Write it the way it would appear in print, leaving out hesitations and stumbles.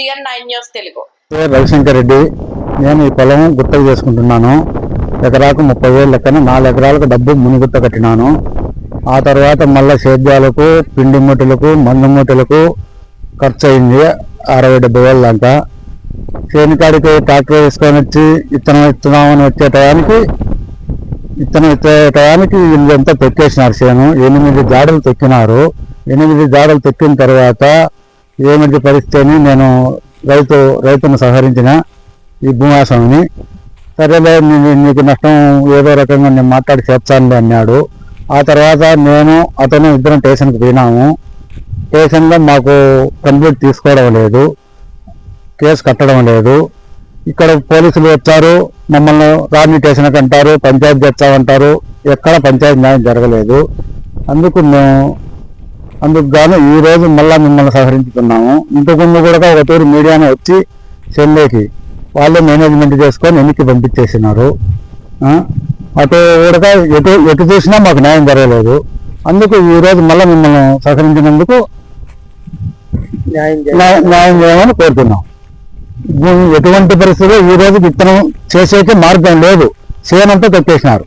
GN9 news Telugu. Ravishankar Reddy. నేను ఈ పొలం గుత్తకు చేసుకుంటున్నాను. ఎకరాకు 30,000 లెక్కన 4 ఎకరాలకు డబ్బు మునిగుట్ట కట్టినాను. ఆ తర్వాత మళ్ళీ సేద్యాలకు, పిండి మూటలకు, మందు మూటలకు ఖర్చు అయింది 60-70 వేల దాకా. చేనికాడికి ట్రాక్టర్ వేసుకొని వచ్చి ఇత్తనామని వచ్చే టయానికి వీళ్ళంతా తొక్కేసినారు. చేను 8 జాడలు తొక్కినారు. 8 జాడలు తొక్కిన తర్వాత ఏమిటి పరిస్థితి అని నేను రైతును సహకరించిన ఈ భూమాస్వామిని. సరేలే నీకు నష్టం ఏదో రకంగా నేను మాట్లాడి చేర్చాను అన్నాడు. ఆ తర్వాత నేను అతను ఇద్దరం స్టేషన్కి పోయినాము. స్టేషన్లో మాకు కంప్లీట్ తీసుకోవడం లేదు, కేసు కట్టడం లేదు. ఇక్కడ పోలీసులు వచ్చారు, మమ్మల్ని రాణి స్టేషన్కి అంటారు, పంచాయతీ తెచ్చామంటారు. ఎక్కడ పంచాయతీ న్యాయం జరగలేదు. అందుకు గాను ఈరోజు మళ్ళా మిమ్మల్ని సహకరించుతున్నాము. ఇంతకుముందు కూడా ఒక తూరు మీడియానే వచ్చి చెన్నైకి వాళ్ళే మేనేజ్మెంట్ చేసుకొని వెనక్కి పంపించేసినారు. అటు కూడా ఎటు చూసినా మాకు న్యాయం జరగలేదు. అందుకు ఈరోజు మళ్ళీ మిమ్మల్ని సహకరించినందుకు న్యాయం చేయమని కోరుతున్నాం. ఎటువంటి పరిస్థితుల్లో ఈ రోజు విత్తనం చేసేకి మార్గం లేదు, చేనంతా తొక్కేసినారు.